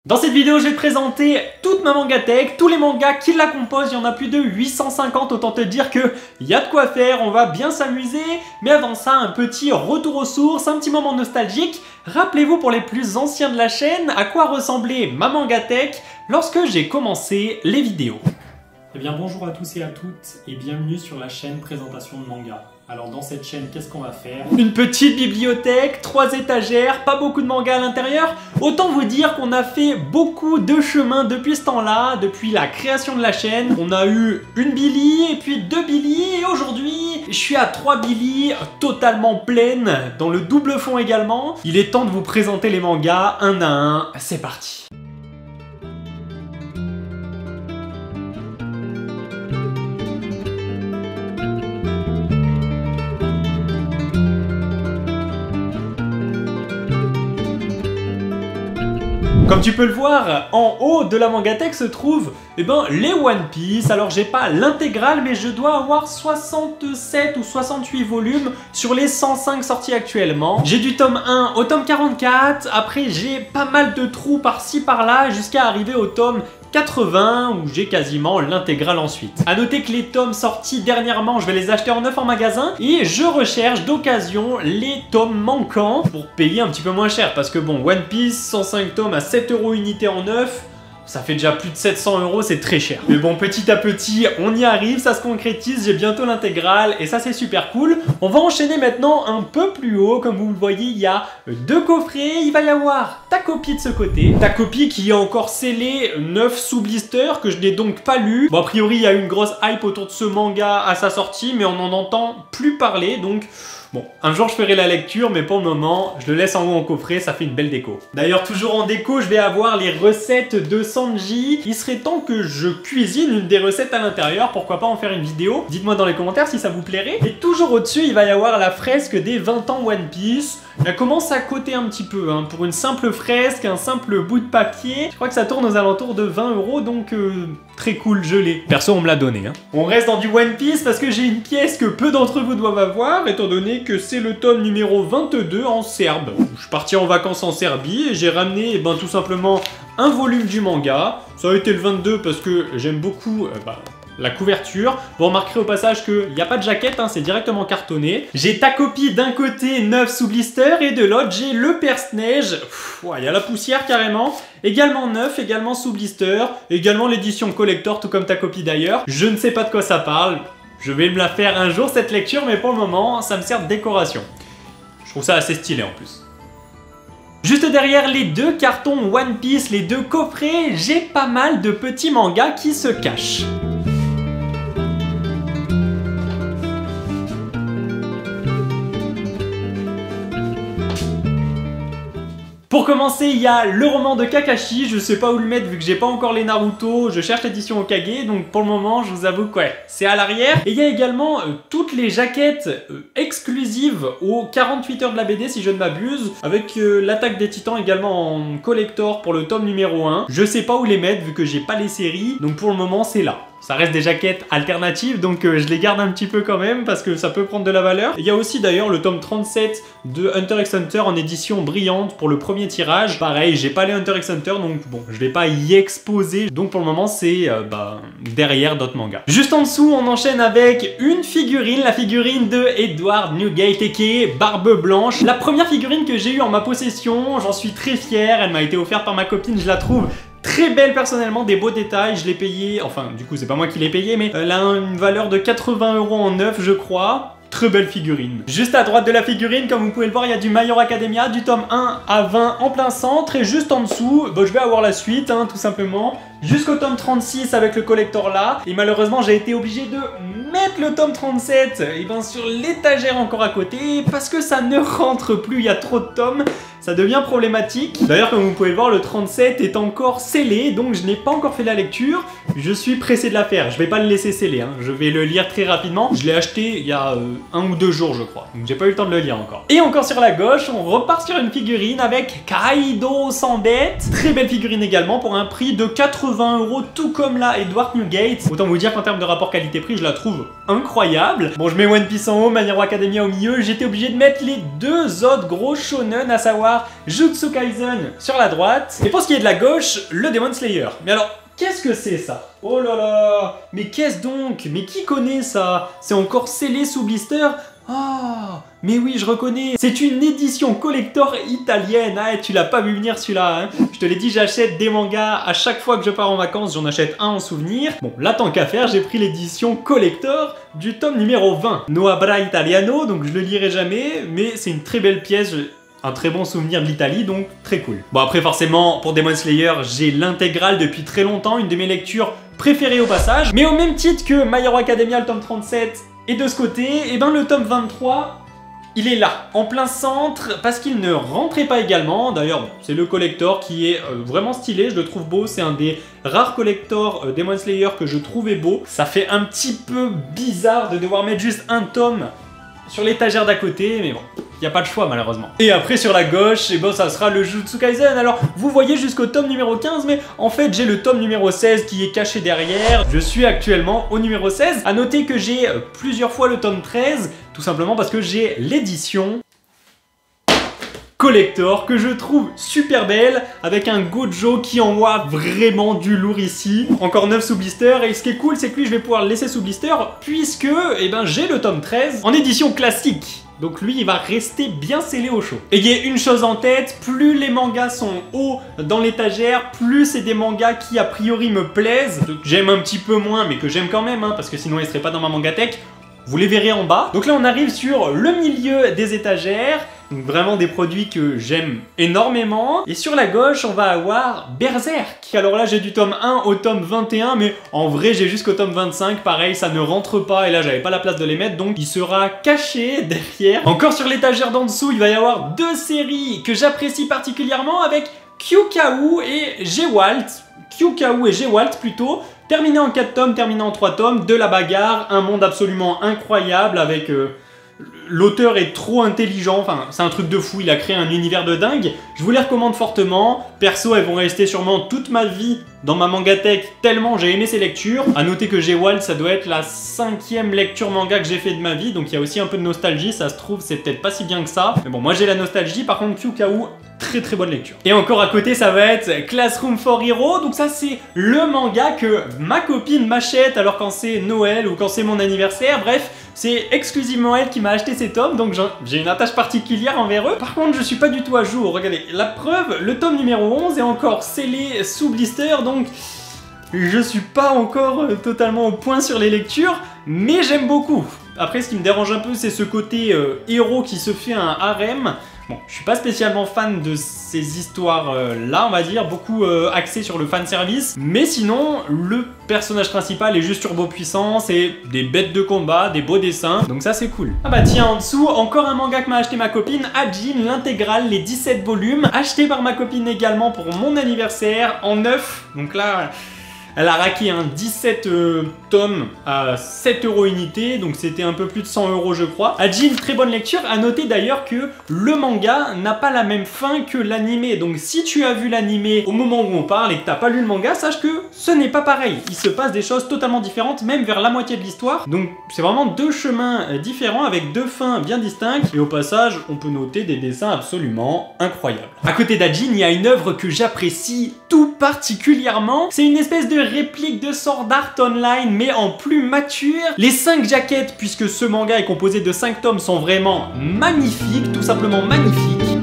Dans cette vidéo, je vais te présenter toute ma mangatech, tous les mangas qui la composent. Il y en a plus de 850, autant te dire qu'il y a de quoi faire, on va bien s'amuser. Mais avant ça, un petit retour aux sources, un petit moment nostalgique. Rappelez-vous pour les plus anciens de la chaîne, à quoi ressemblait ma mangatech lorsque j'ai commencé les vidéos. Eh bien bonjour à tous et à toutes et bienvenue sur la chaîne présentation de manga. Alors dans cette chaîne, qu'est-ce qu'on va faire? Une petite bibliothèque, 3 étagères, pas beaucoup de mangas à l'intérieur. Autant vous dire qu'on a fait beaucoup de chemin depuis ce temps-là, depuis la création de la chaîne. On a eu une Billy et puis 2 Billy et aujourd'hui, je suis à 3 Billy totalement pleines, dans le double fond également. Il est temps de vous présenter les mangas un à un, c'est parti. Comme tu peux le voir, en haut de la mangatech se trouvent les One Piece. Alors j'ai pas l'intégrale, mais je dois avoir 67 ou 68 volumes sur les 105 sortis actuellement. J'ai du tome 1 au tome 44, après j'ai pas mal de trous par-ci par-là, jusqu'à arriver au tome 80 où j'ai quasiment l'intégrale ensuite. A noter que les tomes sortis dernièrement, je vais les acheter en neuf en magasin et je recherche d'occasion les tomes manquants pour payer un petit peu moins cher parce que bon, One Piece, 105 tomes à 7 € unité en neuf, ça fait déjà plus de 700 €, c'est très cher. Mais bon, petit à petit, on y arrive, ça se concrétise, j'ai bientôt l'intégrale et ça c'est super cool. On va enchaîner maintenant un peu plus haut, comme vous le voyez, il y a 2 coffrets, il va y avoir ta copie de ce côté. Ta copie qui est encore scellée 9 sous blister, que je n'ai donc pas lu. Bon, a priori, il y a eu une grosse hype autour de ce manga à sa sortie, mais on n'en entend plus parler, donc... Bon, un jour je ferai la lecture, mais pour le moment, je le laisse en haut en coffret, ça fait une belle déco. D'ailleurs, toujours en déco, je vais avoir les recettes de Sanji. Il serait temps que je cuisine une des recettes à l'intérieur, pourquoi pas en faire une vidéo. Dites-moi dans les commentaires si ça vous plairait. Et toujours au-dessus, il va y avoir la fresque des 20 ans One Piece. Elle commence à coter un petit peu, hein. Pour une simple fresque, un simple bout de papier, je crois que ça tourne aux alentours de 20 €, donc très cool, je l'ai. Perso, on me l'a donné, hein. On reste dans du One Piece parce que j'ai une pièce que peu d'entre vous doivent avoir, étant donné que c'est le tome numéro 22 en serbe. Je suis parti en vacances en Serbie et j'ai ramené tout simplement un volume du manga. Ça a été le 22 parce que j'aime beaucoup... la couverture. Vous remarquerez au passage qu'il n'y a pas de jaquette, hein, c'est directement cartonné. J'ai ta copie d'un côté 9 sous blister et de l'autre j'ai le perce-neige. Il y a la poussière carrément. Également 9, également sous blister. Également l'édition collector, tout comme ta copie d'ailleurs. Je ne sais pas de quoi ça parle. Je vais me la faire un jour cette lecture, mais pour le moment, ça me sert de décoration. Je trouve ça assez stylé en plus. Juste derrière les 2 cartons One Piece, les 2 coffrets, j'ai pas mal de petits mangas qui se cachent. Pour commencer, il y a le roman de Kakashi, je sais pas où le mettre vu que j'ai pas encore les Naruto, je cherche l'édition Hokage, donc pour le moment, je vous avoue que ouais, c'est à l'arrière. Et il y a également toutes les jaquettes exclusives aux 48 heures de la BD, si je ne m'abuse, avec l'attaque des titans également en collector pour le tome numéro 1. Je sais pas où les mettre vu que j'ai pas les séries, donc pour le moment, c'est là. Ça reste des jaquettes alternatives, donc je les garde un petit peu quand même parce que ça peut prendre de la valeur. Il y a aussi d'ailleurs le tome 37 de Hunter x Hunter en édition brillante pour le premier tirage. Pareil, j'ai pas les Hunter x Hunter, donc bon, je vais pas y exposer. Donc pour le moment, c'est derrière d'autres mangas. Juste en dessous, on enchaîne avec une figurine, la figurine de Edward Newgate, aka Barbe Blanche. La première figurine que j'ai eue en ma possession, j'en suis très fier. Elle m'a été offerte par ma copine, je la trouve très belle personnellement, des beaux détails, je l'ai payé, enfin du coup c'est pas moi qui l'ai payé, mais elle a une valeur de 80 € en neuf je crois. Très belle figurine. Juste à droite de la figurine, comme vous pouvez le voir, il y a du My Hero Academia, du tome 1 à 20 en plein centre. Et juste en dessous, je vais avoir la suite, hein, tout simplement. Jusqu'au tome 36 avec le collector là. Et malheureusement, j'ai été obligé de mettre le tome 37 sur l'étagère encore à côté. Parce que ça ne rentre plus, il y a trop de tomes. Ça devient problématique. D'ailleurs, comme vous pouvez le voir, le 37 est encore scellé, donc je n'ai pas encore fait la lecture. Je suis pressé de la faire. Je vais pas le laisser sceller, hein. Je vais le lire très rapidement. Je l'ai acheté il y a 1 ou 2 jours je crois, donc j'ai pas eu le temps de le lire encore. Et encore sur la gauche, on repart sur une figurine avec Kaido sans bête. Très belle figurine également pour un prix de 80 €, tout comme la Edward Newgate. Autant vous dire qu'en termes de rapport qualité-prix, je la trouve incroyable. Bon, je mets One Piece en haut, My Hero Academia au milieu, j'étais obligé de mettre les deux autres gros shonen, à savoir Jujutsu Kaisen sur la droite, et pour ce qui est de la gauche, le Demon Slayer. Mais alors, qu'est-ce que c'est ça? Oh là là! Mais qu'est-ce donc? Mais qui connaît ça? C'est encore scellé sous blister? Ah, mais oui, je reconnais. C'est une édition collector italienne. Ah, tu l'as pas vu venir celui-là, hein. Je te l'ai dit, j'achète des mangas à chaque fois que je pars en vacances, j'en achète un en souvenir. Bon, là, tant qu'à faire, j'ai pris l'édition collector du tome numéro 20. Noabra Italiano, donc je le lirai jamais, mais c'est une très belle pièce. Un très bon souvenir de l'Italie, donc très cool. Bon, après forcément, pour Demon Slayer, j'ai l'intégrale depuis très longtemps, une de mes lectures préférées au passage. Mais au même titre que My Hero Academia, le tome 37, et de ce côté, et ben le tome 23, il est là, en plein centre, parce qu'il ne rentrait pas également. D'ailleurs, c'est le collector qui est vraiment stylé, je le trouve beau. C'est un des rares collectors Demon Slayer que je trouvais beau. Ça fait un petit peu bizarre de devoir mettre juste un tome sur l'étagère d'à côté, mais bon, il n'y a pas de choix malheureusement. Et après sur la gauche, et bon, ça sera le Jujutsu Kaisen. Alors vous voyez jusqu'au tome numéro 15, mais en fait j'ai le tome numéro 16 qui est caché derrière. Je suis actuellement au numéro 16. À noter que j'ai plusieurs fois le tome 13, tout simplement parce que j'ai l'édition collector que je trouve super belle, avec un Gojo qui envoie vraiment du lourd ici. Encore 9 sous blister, et ce qui est cool, c'est que lui je vais pouvoir le laisser sous blister puisque j'ai le tome 13 en édition classique. Donc lui, il va rester bien scellé au chaud. Et il y a une chose en tête, plus les mangas sont hauts dans l'étagère, plus c'est des mangas qui a priori me plaisent, que j'aime un petit peu moins, mais que j'aime quand même, hein, parce que sinon ils seraient pas dans ma mangatech. Vous les verrez en bas. Donc là, on arrive sur le milieu des étagères. Donc vraiment des produits que j'aime énormément. Et sur la gauche, on va avoir Berserk. Alors là, j'ai du tome 1 au tome 21, mais en vrai, j'ai jusqu'au tome 25. Pareil, ça ne rentre pas, et là, j'avais pas la place de les mettre, donc il sera caché derrière. Encore sur l'étagère d'en dessous, il va y avoir deux séries que j'apprécie particulièrement avec Kyukau et Gewalt. Kyukau et Gewalt plutôt. Terminé en 4 tomes, terminé en 3 tomes, de la bagarre, un monde absolument incroyable avec... l'auteur est trop intelligent, enfin c'est un truc de fou, il a créé un univers de dingue. Je vous les recommande fortement. Perso, elles vont rester sûrement toute ma vie dans ma mangatech tellement j'ai aimé ces lectures. A noter que Gewalt, ça doit être la 5e lecture manga que j'ai fait de ma vie, donc il y a aussi un peu de nostalgie, ça se trouve c'est peut-être pas si bien que ça. Mais bon, moi j'ai la nostalgie, par contre Kyukau, très bonne lecture. Et encore à côté, ça va être Classroom for Hero, donc ça c'est le manga que ma copine m'achète alors quand c'est Noël ou quand c'est mon anniversaire, bref, c'est exclusivement elle qui m'a acheté ces tomes, donc j'ai une attache particulière envers eux. Par contre, je suis pas du tout à jour, regardez, la preuve, le tome numéro 11 est encore scellé sous blister, donc je suis pas encore totalement au point sur les lectures, mais j'aime beaucoup. Après, ce qui me dérange un peu, c'est ce côté héros qui se fait un harem. Bon, je suis pas spécialement fan de ces histoires-là, on va dire, beaucoup axé sur le fanservice, mais sinon, le personnage principal est juste turbo puissant, c'est des bêtes de combat, des beaux dessins, donc ça c'est cool. Ah bah tiens, en dessous, encore un manga que m'a acheté ma copine, Hajime, l'intégrale, les 17 volumes, acheté par ma copine également pour mon anniversaire, en 9, donc là... Elle a raqué un 17 tomes à 7 € unité, donc c'était un peu plus de 100 € je crois. Hajime, très bonne lecture. À noter d'ailleurs que le manga n'a pas la même fin que l'animé. Donc si tu as vu l'animé au moment où on parle et que t'as pas lu le manga, sache que ce n'est pas pareil. Il se passe des choses totalement différentes, même vers la moitié de l'histoire. Donc c'est vraiment deux chemins différents avec deux fins bien distinctes. Et au passage, on peut noter des dessins absolument incroyables. À côté d'Hajime, il y a une œuvre que j'apprécie tout particulièrement. C'est une espèce de réplique de Sword Art Online, mais en plus mature. Les 5 jaquettes, puisque ce manga est composé de 5 tomes, sont vraiment magnifiques, tout simplement magnifiques.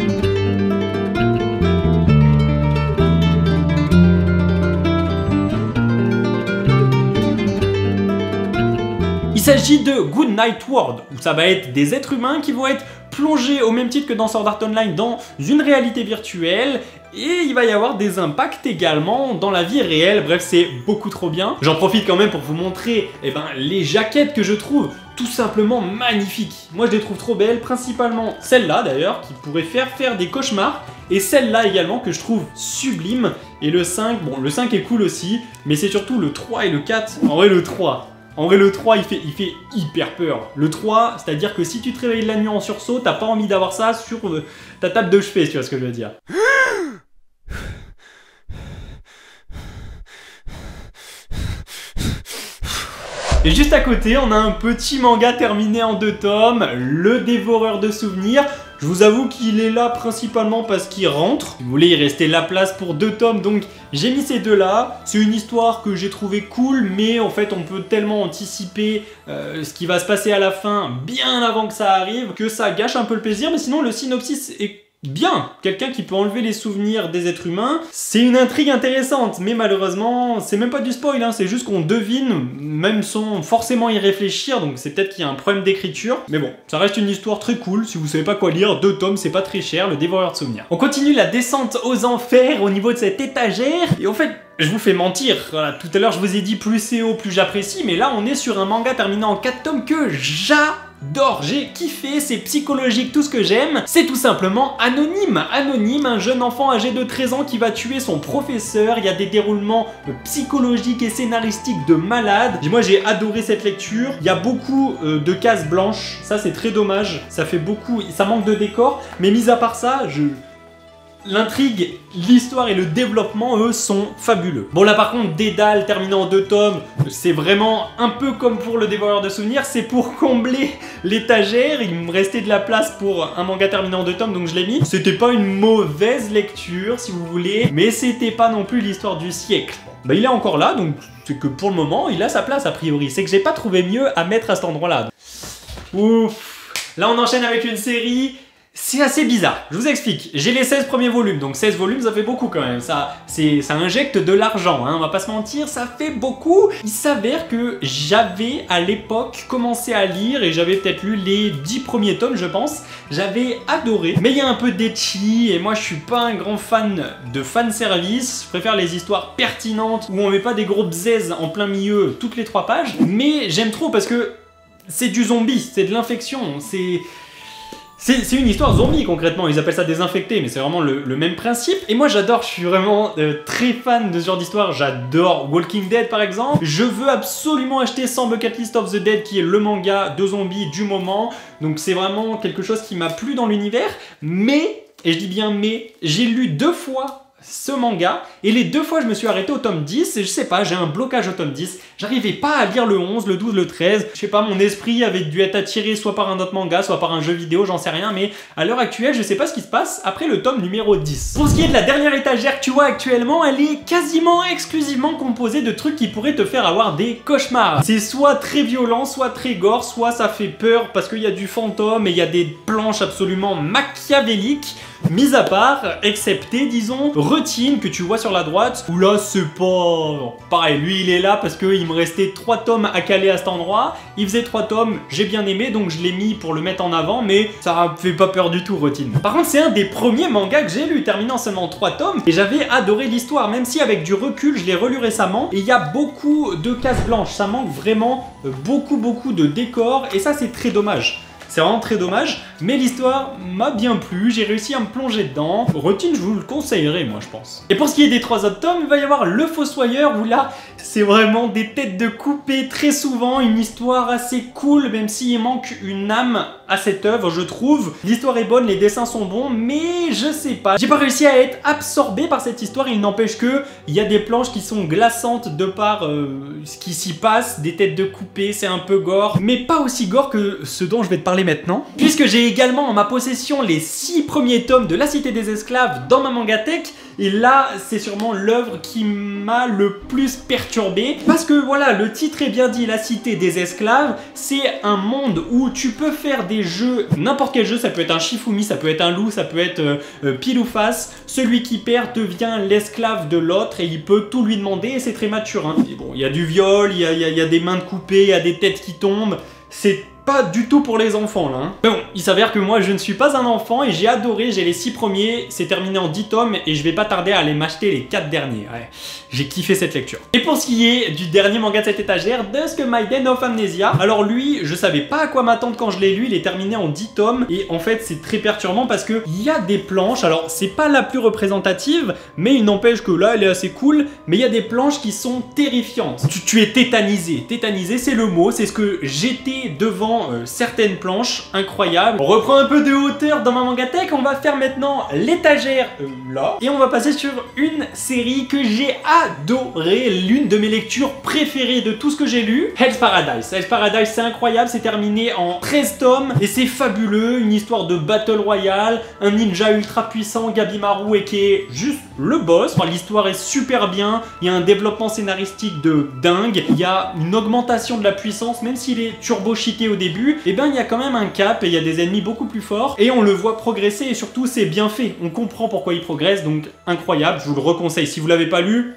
Il s'agit de Good Night World, où ça va être des êtres humains qui vont être plongés au même titre que dans Sword Art Online dans une réalité virtuelle, et il va y avoir des impacts également dans la vie réelle. Bref, c'est beaucoup trop bien. J'en profite quand même pour vous montrer les jaquettes que je trouve tout simplement magnifiques. Moi je les trouve trop belles, principalement celle-là d'ailleurs qui pourrait faire des cauchemars, et celle-là également que je trouve sublime. Et le 5, bon le 5 est cool aussi, mais c'est surtout le 3 et le 4. En vrai le 3, En vrai, le 3, il fait hyper peur. Le 3, c'est-à-dire que si tu te réveilles la nuit en sursaut, t'as pas envie d'avoir ça sur ta table de chevet, tu vois ce que je veux dire. Et juste à côté, on a un petit manga terminé en 2 tomes, Le Dévoreur de Souvenirs. Je vous avoue qu'il est là principalement parce qu'il rentre. Si vous voulez, il restait la place pour 2 tomes, donc j'ai mis ces 2 là. C'est une histoire que j'ai trouvé cool, mais en fait on peut tellement anticiper ce qui va se passer à la fin bien avant que ça arrive, que ça gâche un peu le plaisir. Mais sinon le synopsis est bien. Quelqu'un qui peut enlever les souvenirs des êtres humains, c'est une intrigue intéressante, mais malheureusement c'est même pas du spoil, hein, c'est juste qu'on devine, même sans forcément y réfléchir, donc c'est peut-être qu'il y a un problème d'écriture, mais bon, ça reste une histoire très cool. Si vous savez pas quoi lire, 2 tomes, c'est pas très cher, Le Dévoreur de Souvenirs. On continue la descente aux enfers au niveau de cette étagère, et en fait, je vous fais mentir, voilà, tout à l'heure je vous ai dit plus c'est haut, plus j'apprécie, mais là on est sur un manga terminé en 4 tomes que j'adore, j'ai kiffé, c'est psychologique, tout ce que j'aime. C'est tout simplement Anonyme. Anonyme, un jeune enfant âgé de 13 ans qui va tuer son professeur. Il y a des déroulements psychologiques et scénaristiques de malade. Et moi j'ai adoré cette lecture. Il y a beaucoup de cases blanches, ça c'est très dommage, ça fait beaucoup, ça manque de décor, mais mis à part ça, l'intrigue, l'histoire et le développement, eux, sont fabuleux. Bon là par contre, Dédale terminé en 2 tomes, c'est vraiment un peu comme pour Le Dévoreur de Souvenirs, c'est pour combler l'étagère. Il me restait de la place pour un manga terminé en 2 tomes, donc je l'ai mis. C'était pas une mauvaise lecture, si vous voulez, mais c'était pas non plus l'histoire du siècle. Bah il est encore là, donc c'est que pour le moment, il a sa place a priori. C'est que j'ai pas trouvé mieux à mettre à cet endroit-là. Ouf. Là on enchaîne avec une série. C'est assez bizarre, je vous explique. J'ai les 16 premiers volumes, donc 16 volumes ça fait beaucoup quand même. Ça injecte de l'argent, hein, on va pas se mentir, ça fait beaucoup. Il s'avère que j'avais à l'époque commencé à lire et j'avais peut-être lu les 10 premiers tomes je pense. J'avais adoré, mais il y a un peu d'ecchi et moi je suis pas un grand fan de fanservice. Je préfère les histoires pertinentes où on met pas des gros bzaises en plein milieu toutes les 3 pages. Mais j'aime trop parce que c'est du zombie, c'est de l'infection, c'est une histoire zombie concrètement, ils appellent ça désinfecté, mais c'est vraiment le même principe. Et moi j'adore, je suis vraiment très fan de ce genre d'histoire, j'adore Walking Dead par exemple. Je veux absolument acheter 100 Bucket List of the Dead qui est le manga de zombies du moment. Donc c'est vraiment quelque chose qui m'a plu dans l'univers, mais, et je dis bien mais, j'ai lu 2 fois ce manga, et les 2 fois je me suis arrêté au tome 10, et je sais pas, j'ai un blocage au tome 10, j'arrivais pas à lire le 11, le 12, le 13, je sais pas, mon esprit avait dû être attiré soit par un autre manga, soit par un jeu vidéo, j'en sais rien, mais à l'heure actuelle, je sais pas ce qui se passe après le tome numéro 10. Pour ce qui est de la dernière étagère que tu vois actuellement, elle est quasiment exclusivement composée de trucs qui pourraient te faire avoir des cauchemars. C'est soit très violent, soit très gore, soit ça fait peur parce qu'il y a du fantôme et il y a des planches absolument machiavéliques. Mis à part, excepté, disons, Routine que tu vois sur la droite, où là c'est pas... Pareil, lui il est là parce qu'il me restait 3 tomes à caler à cet endroit, il faisait 3 tomes, j'ai bien aimé, donc je l'ai mis pour le mettre en avant, mais ça fait pas peur du tout, Routine. Par contre, c'est un des premiers mangas que j'ai lu, terminant seulement 3 tomes, et j'avais adoré l'histoire, même si avec du recul, je l'ai relu récemment, et il y a beaucoup de cases blanches, ça manque vraiment beaucoup de décors, et ça c'est très dommage. C'est vraiment très dommage, mais l'histoire m'a bien plu, j'ai réussi à me plonger dedans. Routine, je vous le conseillerais, moi, je pense. Et pour ce qui est des 3 autres tomes, il va y avoir Le Fossoyeur, où là, c'est vraiment des têtes de coupés très souvent, une histoire assez cool, même s'il manque une âme à cette œuvre, je trouve. L'histoire est bonne, les dessins sont bons, mais je sais pas. J'ai pas réussi à être absorbé par cette histoire, il n'empêche que il y a des planches qui sont glaçantes de par ce qui s'y passe, des têtes de coupés, c'est un peu gore, mais pas aussi gore que ce dont je vais te parler maintenant, puisque j'ai également en ma possession les 6 premiers tomes de La Cité des Esclaves dans ma mangatech, et là c'est sûrement l'œuvre qui m'a le plus perturbé, parce que voilà, le titre est bien dit, La Cité des Esclaves, c'est un monde où tu peux faire des jeux, n'importe quel jeu, ça peut être un Shifumi, ça peut être un loup, ça peut être pile ou face, celui qui perd devient l'esclave de l'autre et il peut tout lui demander et c'est très mature, hein. Et bon, il y a du viol, il y a des mains de coupées, il y a des têtes qui tombent, c'est pas du tout pour les enfants là. Mais bon, il s'avère que moi je ne suis pas un enfant et j'ai adoré, j'ai les 6 premiers, c'est terminé en 10 tomes et je vais pas tarder à aller m'acheter les 4 derniers. Ouais, j'ai kiffé cette lecture. Et pour ce qui est du dernier manga de cette étagère, Dusk Maiden of Amnesia, alors lui, je savais pas à quoi m'attendre quand je l'ai lu, il est terminé en 10 tomes et en fait c'est très perturbant parce que il y a des planches, alors c'est pas la plus représentative, mais il n'empêche que là elle est assez cool, mais il y a des planches qui sont terrifiantes. Tu es tétanisé, tétanisé c'est le mot, c'est ce que j'étais devant certaines planches, incroyables. On reprend un peu de hauteur dans ma mangatech, on va faire maintenant l'étagère là, et on va passer sur une série que j'ai adorée, l'une de mes lectures préférées de tout ce que j'ai lu, Hell's Paradise. Hell's Paradise c'est incroyable, c'est terminé en 13 tomes, et c'est fabuleux, une histoire de battle royale, un ninja ultra puissant, Gabimaru, et qui est juste le boss. Enfin, l'histoire est super bien, il y a un développement scénaristique de dingue, il y a une augmentation de la puissance, même s'il est turbo cheaté au début, et ben il y a quand même un cap, et il y a des ennemis beaucoup plus forts, et on le voit progresser, et surtout c'est bien fait, on comprend pourquoi il progresse, donc incroyable, je vous le reconseille. Si vous l'avez pas lu,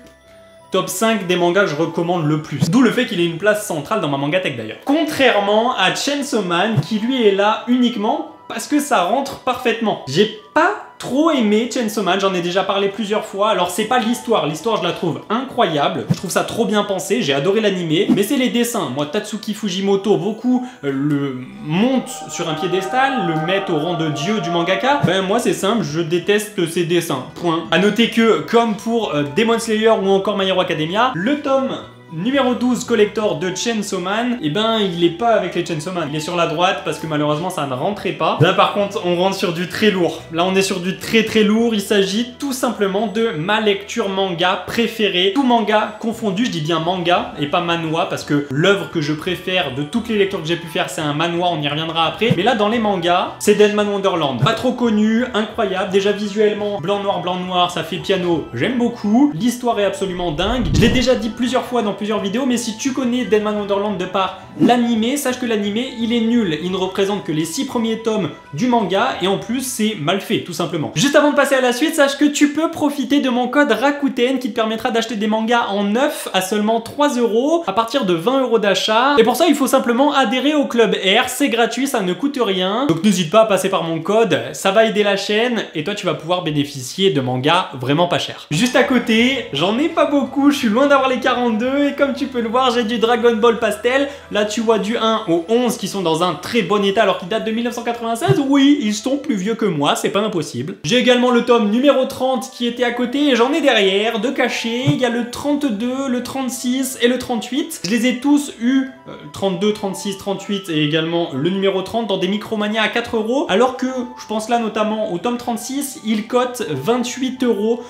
top 5 des mangas que je recommande le plus. D'où le fait qu'il ait une place centrale dans ma mangatech d'ailleurs. Contrairement à Chainsaw Man, qui lui est là uniquement parce que ça rentre parfaitement. J'ai pas trop aimé Chainsaw Man, j'en ai déjà parlé plusieurs fois. Alors c'est pas l'histoire je la trouve incroyable, je trouve ça trop bien pensé, j'ai adoré l'animé, mais c'est les dessins. Moi Tatsuki Fujimoto, beaucoup le montent sur un piédestal, le mettent au rang de dieu du mangaka. Ben moi c'est simple, je déteste ses dessins, point. A noter que, comme pour Demon Slayer ou encore My Hero Academia, le tome numéro 12 collector de Chainsaw Man, et ben il est pas avec les Chainsaw Man, il est sur la droite parce que malheureusement ça ne rentrait pas. Là par contre on rentre sur du très lourd, là on est sur du très lourd, il s'agit tout simplement de ma lecture manga préférée, tout manga confondu, je dis bien manga et pas manhwa parce que l'œuvre que je préfère de toutes les lectures que j'ai pu faire c'est un manhwa, on y reviendra après, mais là dans les mangas c'est Deadman Wonderland, pas trop connu, incroyable, déjà visuellement blanc noir, ça fait piano, j'aime beaucoup, l'histoire est absolument dingue, je l'ai déjà dit plusieurs fois dans plusieurs vidéos, mais si tu connais Deadman Wonderland de par l'animé, sache que l'animé il est nul, il ne représente que les 6 premiers tomes du manga et en plus c'est mal fait tout simplement. Juste avant de passer à la suite, sache que tu peux profiter de mon code Rakuten qui te permettra d'acheter des mangas en neuf à seulement 3 € à partir de 20 € d'achat, et pour ça il faut simplement adhérer au club R, c'est gratuit, ça ne coûte rien, donc n'hésite pas à passer par mon code, ça va aider la chaîne et toi tu vas pouvoir bénéficier de mangas vraiment pas chers. Juste à côté, j'en ai pas beaucoup, je suis loin d'avoir les 42 et comme tu peux le voir j'ai du Dragon Ball Pastel, là tu vois du 1 au 11 qui sont dans un très bon état alors qu'ils datent de 1996, oui ils sont plus vieux que moi, c'est pas impossible. J'ai également le tome numéro 30 qui était à côté et j'en ai derrière, de cachés, il y a le 32, le 36 et le 38, je les ai tous eus, 32, 36, 38 et également le numéro 30 dans des Micromania à 4 € alors que je pense là notamment au tome 36, il cote 28 €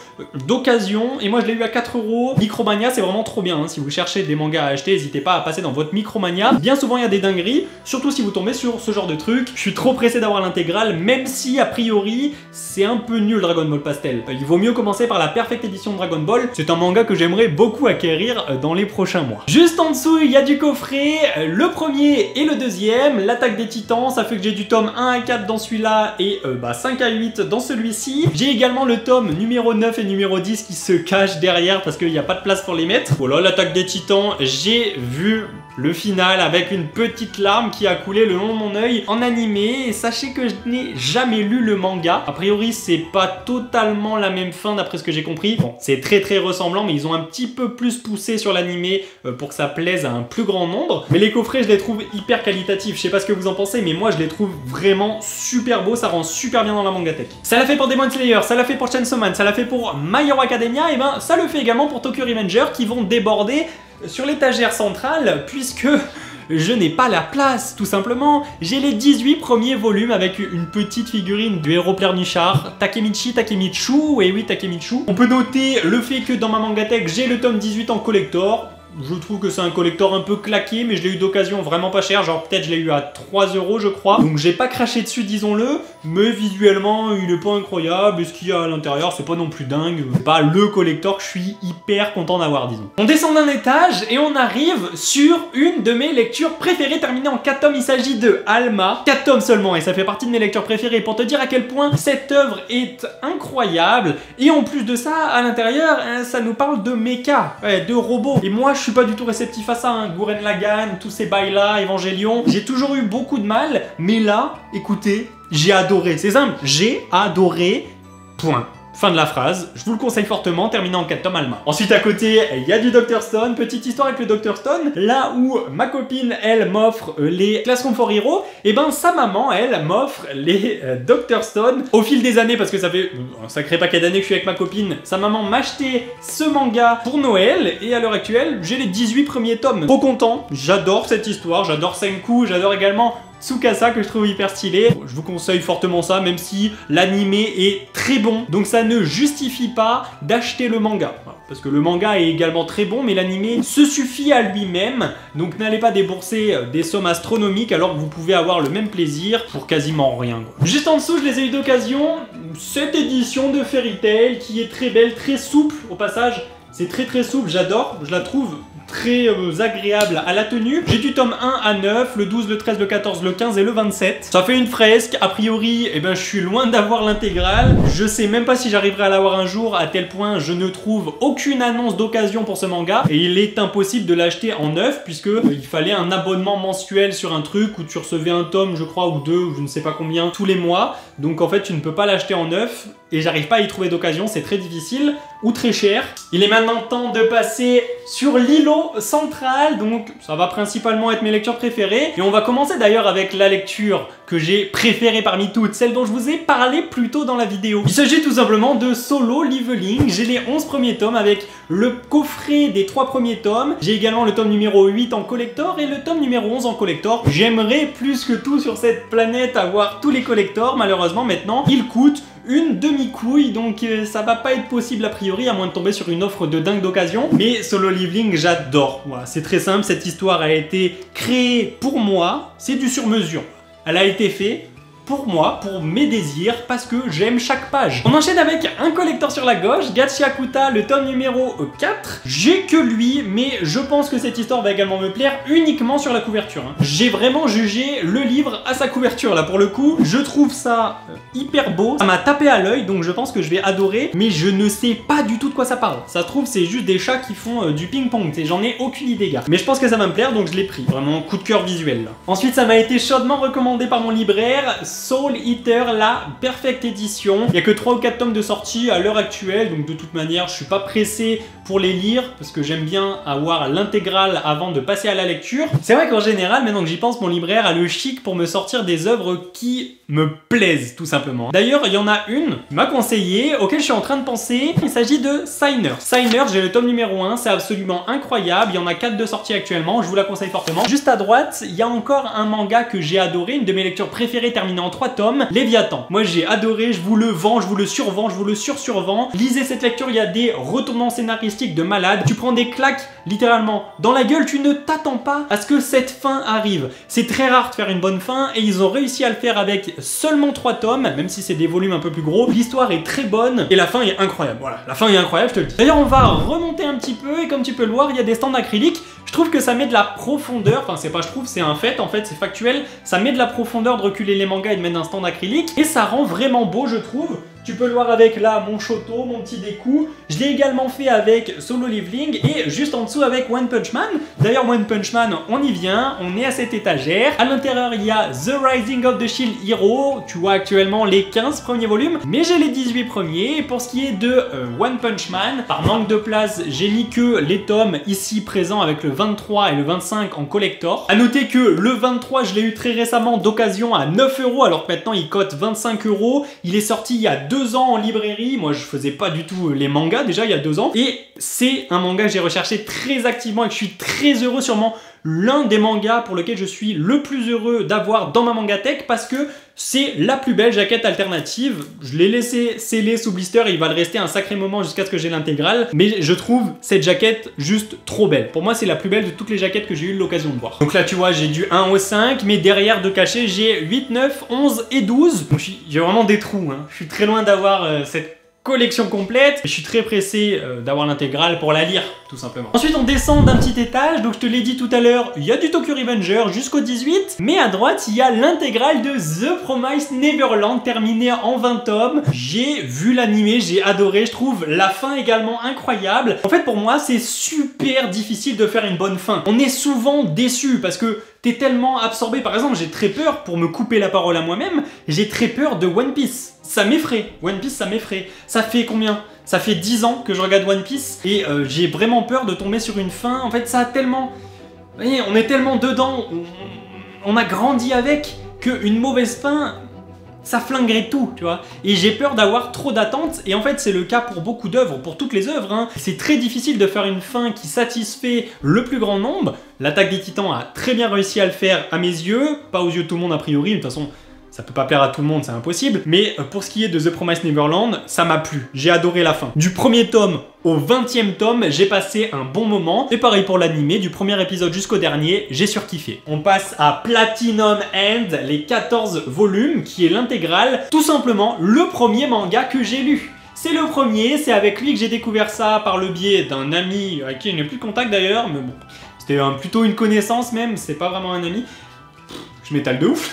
d'occasion et moi je l'ai eu à 4 €. Micromania c'est vraiment trop bien, hein. Si vous cherchez des mangas à acheter, n'hésitez pas à passer dans votre Micromania. Bien souvent il y a des dingueries, surtout si vous tombez sur ce genre de truc. Je suis trop pressé d'avoir l'intégrale, même si a priori c'est un peu nul Dragon Ball Pastel. Il vaut mieux commencer par la Perfect Edition de Dragon Ball, c'est un manga que j'aimerais beaucoup acquérir dans les prochains mois. Juste en dessous il y a du coffret, le premier et le deuxième, l'attaque des titans, ça fait que j'ai du tome 1 à 4 dans celui-là et 5 à 8 dans celui-ci. J'ai également le tome numéro 9 et numéro 10 qui se cachent derrière parce qu'il n'y a pas de place pour les mettre. Voilà l'attaque des titans, j'ai vu le final avec une petite larme qui a coulé le long de mon œil en animé, et sachez que je n'ai jamais lu le manga. A priori c'est pas totalement la même fin d'après ce que j'ai compris. Bon, c'est très ressemblant mais ils ont un petit peu plus poussé sur l'animé pour que ça plaise à un plus grand nombre. Mais les coffrets je les trouve hyper qualitatifs, je sais pas ce que vous en pensez mais moi je les trouve vraiment super beaux, ça rend super bien dans la mangatech. Ça l'a fait pour Demon Slayer, ça l'a fait pour Chainsaw Man, ça l'a fait pour My Hero Academia, et ben ça le fait également pour Tokyo Revenger qui vont déborder sur l'étagère centrale puisque je n'ai pas la place, tout simplement. J'ai les 18 premiers volumes avec une petite figurine du héros pleurnichard, Takemichu, et oui Takemichu. On peut noter le fait que dans ma mangatech j'ai le tome 18 en collector. Je trouve que c'est un collector un peu claqué, mais je l'ai eu d'occasion vraiment pas cher, genre peut-être je l'ai eu à 3 € je crois. Donc j'ai pas craché dessus disons-le, mais visuellement il est pas incroyable, et ce qu'il y a à l'intérieur c'est pas non plus dingue, c'est pas le collector que je suis hyper content d'avoir disons. On descend d'un étage et on arrive sur une de mes lectures préférées terminée en 4 tomes, il s'agit de Alma, 4 tomes seulement et ça fait partie de mes lectures préférées pour te dire à quel point cette œuvre est incroyable, et en plus de ça à l'intérieur ça nous parle de mecha, de robots, et moi je suis pas du tout réceptif à ça, hein. Gurren Lagann, tous ces bails-là, Evangelion, j'ai toujours eu beaucoup de mal, mais là, écoutez, j'ai adoré. C'est simple, j'ai adoré, point. Fin de la phrase, je vous le conseille fortement, terminé en 4 tomes allemand. Ensuite à côté, il y a du Dr Stone, petite histoire avec le Dr Stone, là où ma copine, elle, m'offre les Classroom for Hero, et ben sa maman, elle, m'offre les Dr Stone. Au fil des années, parce que ça fait un sacré paquet d'années que je suis avec ma copine, sa maman m'a acheté ce manga pour Noël, et à l'heure actuelle, j'ai les 18 premiers tomes. Trop content, j'adore cette histoire, j'adore Senku, j'adore également Tsukasa que je trouve hyper stylé. Je vous conseille fortement ça, même si l'animé est très bon. Donc ça ne justifie pas d'acheter le manga. Parce que le manga est également très bon, mais l'animé se suffit à lui-même. Donc n'allez pas débourser des sommes astronomiques alors que vous pouvez avoir le même plaisir pour quasiment rien, quoi. Juste en dessous, je les ai eu d'occasion. Cette édition de Fairy Tail qui est très belle, très souple au passage. C'est très souple, j'adore, je la trouve très agréable à la tenue. J'ai du tome 1 à 9, le 12, le 13, le 14, le 15 et le 27. Ça fait une fresque, a priori, eh ben, je suis loin d'avoir l'intégrale. Je sais même pas si j'arriverai à l'avoir un jour, à tel point je ne trouve aucune annonce d'occasion pour ce manga. Et il est impossible de l'acheter en neuf, puisque il fallait un abonnement mensuel sur un truc où tu recevais un tome, je crois, ou deux, ou je ne sais pas combien, tous les mois. Donc en fait, tu ne peux pas l'acheter en neuf. Et j'arrive pas à y trouver d'occasion, c'est très difficile ou très cher. Il est maintenant temps de passer sur l'îlot central, donc ça va principalement être mes lectures préférées. Et on va commencer d'ailleurs avec la lecture que j'ai préférée parmi toutes, celle dont je vous ai parlé plus tôt dans la vidéo. Il s'agit tout simplement de Solo Leveling. J'ai les 11 premiers tomes avec le coffret des 3 premiers tomes. J'ai également le tome numéro 8 en collector et le tome numéro 11 en collector. J'aimerais plus que tout sur cette planète avoir tous les collectors. Malheureusement maintenant, ils coûtent une demi-couille, donc ça va pas être possible a priori, à moins de tomber sur une offre de dingue d'occasion. Mais Solo Leveling, j'adore. Voilà, c'est très simple, cette histoire a été créée pour moi, c'est du sur-mesure. Elle a été faite pour moi, pour mes désirs, parce que j'aime chaque page. On enchaîne avec un collector sur la gauche, Gachiakuta, le tome numéro 4. J'ai que lui, mais je pense que cette histoire va également me plaire uniquement sur la couverture, hein. J'ai vraiment jugé le livre à sa couverture, là, pour le coup. Je trouve ça hyper beau, ça m'a tapé à l'œil, donc je pense que je vais adorer, mais je ne sais pas du tout de quoi ça parle. Ça se trouve, c'est juste des chats qui font du ping-pong, j'en ai aucune idée, gars. Mais je pense que ça va me plaire, donc je l'ai pris. Vraiment, coup de cœur visuel, là. Ensuite, ça m'a été chaudement recommandé par mon libraire, Soul Eater, la Perfect Edition. Il n'y a que 3 ou 4 tomes de sortie à l'heure actuelle, donc de toute manière, je suis pas pressé pour les lire, parce que j'aime bien avoir l'intégrale avant de passer à la lecture. C'est vrai qu'en général, maintenant que j'y pense, mon libraire a le chic pour me sortir des œuvres qui me plaisent, tout simplement. D'ailleurs, il y en a une qui m'a conseillé, auquel je suis en train de penser. Il s'agit de Signer. Signer, j'ai le tome numéro 1, c'est absolument incroyable. Il y en a 4 de sortie actuellement, je vous la conseille fortement. Juste à droite, il y a encore un manga que j'ai adoré, une de mes lectures préférées terminée en 3 tomes, Léviathan. Moi, j'ai adoré, je vous le vends, je vous le survends, je vous le survends. Lisez cette lecture, il y a des retournements scénaristiques de malade. Tu prends des claques, littéralement, dans la gueule, tu ne t'attends pas à ce que cette fin arrive. C'est très rare de faire une bonne fin, et ils ont réussi à le faire avec seulement 3 tomes, même si c'est des volumes un peu plus gros. L'histoire est très bonne et la fin est incroyable. Voilà, la fin est incroyable, je te le dis. D'ailleurs, on va remonter un petit peu et comme tu peux le voir, il y a des stands acryliques. Je trouve que ça met de la profondeur, enfin c'est pas je trouve, c'est un fait, en fait c'est factuel. Ça met de la profondeur de reculer les mangas et de mettre un stand acrylique et ça rend vraiment beau, je trouve. Tu peux le voir avec là mon Shoto, mon petit Deku. Je l'ai également fait avec Solo Leveling et juste en dessous avec One Punch Man. D'ailleurs One Punch Man, on y vient, on est à cette étagère. À l'intérieur il y a The Rising of the Shield Hero. Tu vois actuellement les 15 premiers volumes, mais j'ai les 18 premiers. Et pour ce qui est de One Punch Man, par manque de place, j'ai mis que les tomes ici présents avec le 23 et le 25 en collector. A noter que le 23, je l'ai eu très récemment d'occasion à 9 €, alors que maintenant il cote 25 €. Il est sorti il y a 2 ans en librairie. Moi je faisais pas du tout les mangas déjà il y a 2 ans. Et c'est un manga que j'ai recherché très activement et que je suis très heureux, sûrement l'un des mangas pour lequel je suis le plus heureux d'avoir dans ma mangatech parce que c'est la plus belle jaquette alternative. Je l'ai laissé sceller sous blister et il va le rester un sacré moment jusqu'à ce que j'ai l'intégrale. Mais je trouve cette jaquette juste trop belle. Pour moi, c'est la plus belle de toutes les jaquettes que j'ai eu l'occasion de voir. Donc là, tu vois, j'ai du 1 au 5, mais derrière de caché, j'ai 8, 9, 11 et 12. Donc j'ai vraiment des trous, hein. Je suis très loin d'avoir cette collection complète. Je suis très pressé d'avoir l'intégrale pour la lire, tout simplement. Ensuite, on descend d'un petit étage. Donc, je te l'ai dit tout à l'heure, il y a du Tokyo Revenger jusqu'au 18. Mais à droite, il y a l'intégrale de The Promised Neverland, terminée en 20 tomes. J'ai vu l'animé, j'ai adoré. Je trouve la fin également incroyable. En fait, pour moi, c'est super difficile de faire une bonne fin. On est souvent déçu parce que t'es tellement absorbé. Par exemple, j'ai très peur, pour me couper la parole à moi-même, j'ai très peur de One Piece. Ça m'effraie. One Piece, ça m'effraie. Ça fait combien? Ça fait 10 ans que je regarde One Piece et j'ai vraiment peur de tomber sur une fin. En fait, ça a tellement... Vous voyez, on est tellement dedans, on a grandi avec, qu'une mauvaise fin, ça flinguerait tout, tu vois. Et j'ai peur d'avoir trop d'attentes, et en fait c'est le cas pour beaucoup d'œuvres, pour toutes les œuvres, hein. C'est très difficile de faire une fin qui satisfait le plus grand nombre. L'Attaque des Titans a très bien réussi à le faire à mes yeux, pas aux yeux de tout le monde a priori, de toute façon... Ça peut pas plaire à tout le monde, c'est impossible. Mais pour ce qui est de The Promised Neverland, ça m'a plu. J'ai adoré la fin. Du premier tome au 20e tome, j'ai passé un bon moment. Et pareil pour l'animé, du premier épisode jusqu'au dernier, j'ai surkiffé. On passe à Platinum End, les 14 volumes, qui est l'intégrale. Tout simplement, le premier manga que j'ai lu. C'est le premier, c'est avec lui que j'ai découvert ça par le biais d'un ami, avec qui il n'est plus de contact d'ailleurs, mais bon, c'était plutôt une connaissance même, c'est pas vraiment un ami. Je m'étale de ouf.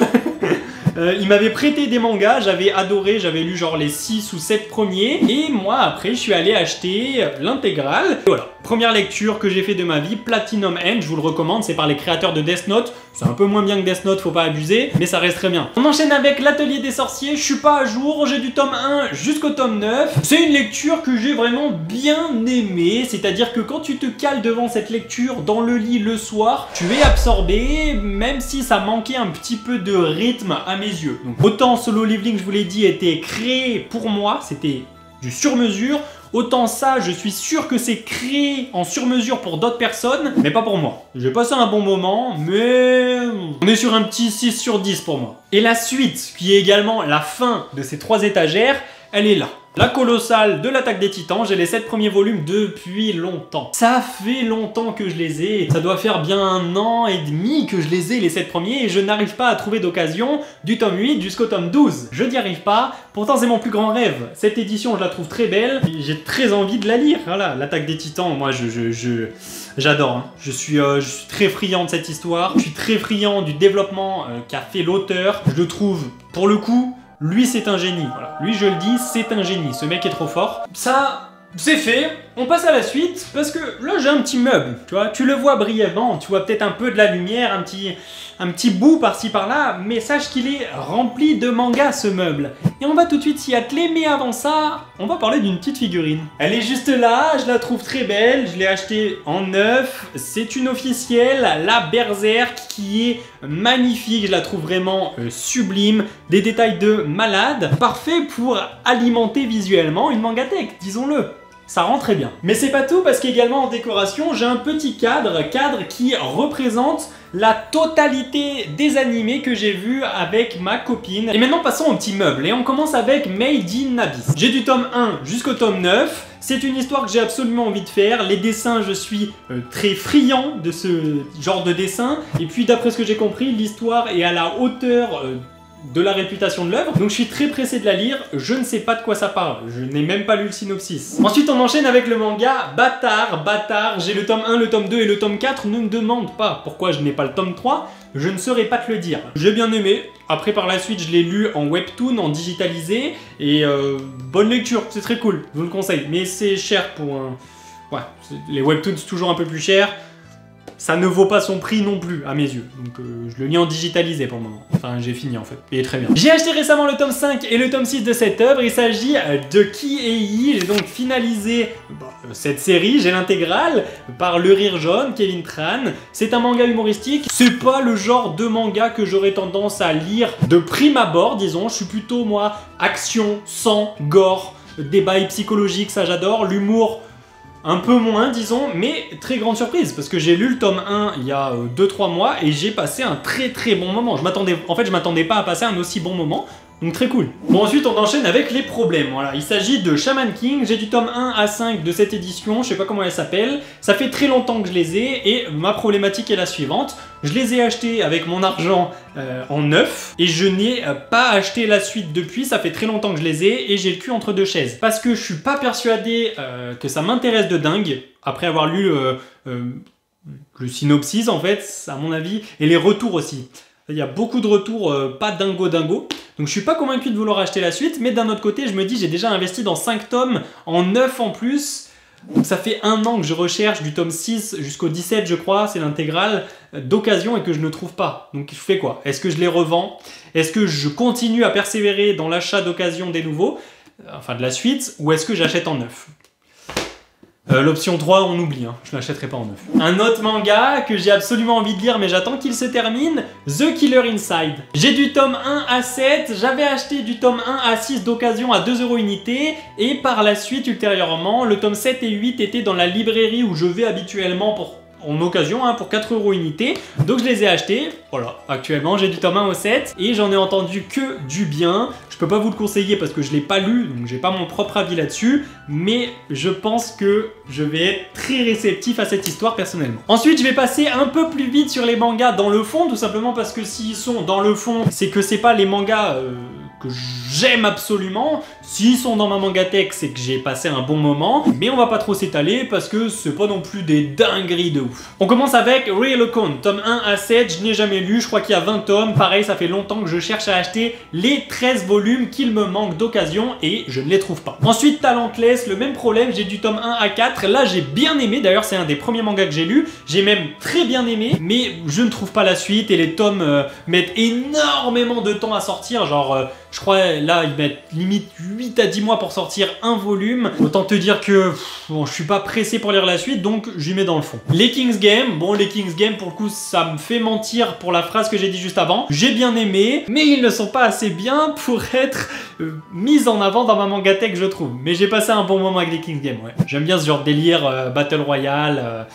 Il m'avait prêté des mangas, j'avais adoré, j'avais lu genre les 6 ou 7 premiers. Et moi après je suis allé acheter l'intégrale. Voilà, première lecture que j'ai fait de ma vie, Platinum End, je vous le recommande, c'est par les créateurs de Death Note. C'est un peu moins bien que Death Note, faut pas abuser, mais ça reste très bien. On enchaîne avec l'Atelier des Sorciers, je suis pas à jour, j'ai du tome 1 jusqu'au tome 9. C'est une lecture que j'ai vraiment bien aimée, c'est-à-dire que quand tu te cales devant cette lecture dans le lit le soir, tu es absorbé, même si ça manquait un petit peu de rythme à mes yeux. Donc, autant Solo Leveling, je vous l'ai dit, était créé pour moi, c'était du sur-mesure. Autant ça, je suis sûr que c'est créé en sur-mesure pour d'autres personnes, mais pas pour moi. J'ai passé un bon moment, mais on est sur un petit 6 sur 10 pour moi. Et la suite, qui est également la fin de ces 3 étagères, elle est là. La colossale de l'Attaque des Titans, j'ai les 7 premiers volumes depuis longtemps. Ça fait longtemps que je les ai, ça doit faire bien 1 an et demi que je les ai les 7 premiers et je n'arrive pas à trouver d'occasion du tome 8 jusqu'au tome 12. Je n'y arrive pas, pourtant c'est mon plus grand rêve. Cette édition je la trouve très belle, j'ai très envie de la lire. Voilà, l'Attaque des Titans, moi j'adore. Hein. Je suis très friand de cette histoire, je suis très friand du développement qu'a fait l'auteur. Je le trouve, pour le coup, lui c'est un génie, voilà. Lui je le dis, c'est un génie, ce mec est trop fort. Ça, c'est fait, on passe à la suite, parce que là j'ai un petit meuble, tu vois, tu le vois brièvement, tu vois peut-être un peu de la lumière, un petit bout par-ci par-là, mais sache qu'il est rempli de mangas ce meuble. Et on va tout de suite s'y atteler, mais avant ça, on va parler d'une petite figurine. Elle est juste là, je la trouve très belle, je l'ai achetée en neuf, c'est une officielle, la Berserk, qui est magnifique, je la trouve vraiment sublime, des détails de malade, parfait pour alimenter visuellement une mangatech, disons-le. Ça rend très bien. Mais c'est pas tout, parce qu'également en décoration, j'ai un petit cadre qui représente la totalité des animés que j'ai vus avec ma copine. Et maintenant passons au petit meuble, et on commence avec Made in Abyss. J'ai du tome 1 jusqu'au tome 9, c'est une histoire que j'ai absolument envie de faire. Les dessins, je suis très friand de ce genre de dessin, et puis d'après ce que j'ai compris, l'histoire est à la hauteur de la réputation de l'œuvre, donc je suis très pressé de la lire, je ne sais pas de quoi ça parle, je n'ai même pas lu le synopsis. Ensuite on enchaîne avec le manga Bâtard, j'ai le tome 1, le tome 2 et le tome 4, ne me demande pas pourquoi je n'ai pas le tome 3, je ne saurais pas te le dire. J'ai bien aimé, après par la suite je l'ai lu en webtoon, en digitalisé, et bonne lecture, c'est très cool, je vous le conseille, mais c'est cher pour un... Ouais, les webtoons c'est toujours un peu plus cher. Ça ne vaut pas son prix non plus, à mes yeux. Donc je le lis en digitalisé pour le moment. Enfin, j'ai fini en fait. Il est très bien. J'ai acheté récemment le tome 5 et le tome 6 de cette œuvre. Il s'agit de Ki-Ei. J'ai donc finalisé cette série. J'ai l'intégrale par Le Rire Jaune, Kevin Tran. C'est un manga humoristique. C'est pas le genre de manga que j'aurais tendance à lire de prime abord, disons. Je suis plutôt, moi, action, sang, gore, débat psychologique, ça j'adore. L'humour... un peu moins, disons, mais très grande surprise, parce que j'ai lu le tome 1 il y a 2-3 mois, et j'ai passé un très très bon moment. En fait, je m'attendais pas à passer un aussi bon moment. Donc très cool. Bon, ensuite on enchaîne avec les problèmes. Voilà, il s'agit de Shaman King. J'ai du tome 1 à 5 de cette édition, je sais pas comment elle s'appelle. Ça fait très longtemps que je les ai et ma problématique est la suivante. Je les ai achetés avec mon argent en neuf et je n'ai pas acheté la suite depuis. Ça fait très longtemps que je les ai et j'ai le cul entre deux chaises. Parce que je suis pas persuadé que ça m'intéresse de dingue. Après avoir lu le synopsis en fait, à mon avis, et les retours aussi. Il y a beaucoup de retours pas dingo. Donc je suis pas convaincu de vouloir acheter la suite, mais d'un autre côté, je me dis j'ai déjà investi dans 5 tomes, en 9 en plus. Donc ça fait 1 an que je recherche du tome 6 jusqu'au 17 je crois, c'est l'intégrale, d'occasion et que je ne trouve pas. Donc je fais quoi? Est-ce que je les revends? Est-ce que je continue à persévérer dans l'achat d'occasion des nouveaux, enfin de la suite, ou est-ce que j'achète en neuf? L'option 3, on oublie, hein. Je l'achèterai pas en neuf. Un autre manga que j'ai absolument envie de lire, mais j'attends qu'il se termine, The Killer Inside. J'ai du tome 1 à 7, j'avais acheté du tome 1 à 6 d'occasion à 2 € unité, et par la suite, ultérieurement, le tome 7 et 8 étaient dans la librairie où je vais habituellement en occasion, hein, pour 4 € unité. Donc je les ai achetés, voilà. Actuellement, j'ai du tome 1 au 7, et j'en ai entendu que du bien. Je peux pas vous le conseiller parce que je l'ai pas lu, donc j'ai pas mon propre avis là-dessus, mais je pense que je vais être très réceptif à cette histoire personnellement. Ensuite, je vais passer un peu plus vite sur les mangas dans le fond, tout simplement parce que s'ils sont dans le fond, c'est que c'est pas les mangas que j'aime absolument. S'ils sont dans ma mangatech, c'est que j'ai passé un bon moment, mais on va pas trop s'étaler parce que c'est pas non plus des dingueries de ouf. On commence avec Real Account, tome 1 à 7, je n'ai jamais lu, je crois qu'il y a 20 tomes, pareil, ça fait longtemps que je cherche à acheter les 13 volumes qu'il me manque d'occasion et je ne les trouve pas. Ensuite, Talentless, le même problème, j'ai du tome 1 à 4, là j'ai bien aimé, d'ailleurs c'est un des premiers mangas que j'ai lu, j'ai même très bien aimé, mais je ne trouve pas la suite et les tomes mettent énormément de temps à sortir, genre je crois là ils mettent limite 8 à 10 mois pour sortir un volume, autant te dire que bon, je suis pas pressé pour lire la suite, donc j'y mets dans le fond. Les King's Game, bon les King's Game pour le coup ça me fait mentir pour la phrase que j'ai dit juste avant, j'ai bien aimé, mais ils ne sont pas assez bien pour être mis en avant dans ma mangatech je trouve, mais j'ai passé un bon moment avec les King's Game, ouais. J'aime bien ce genre de délire, Battle Royale,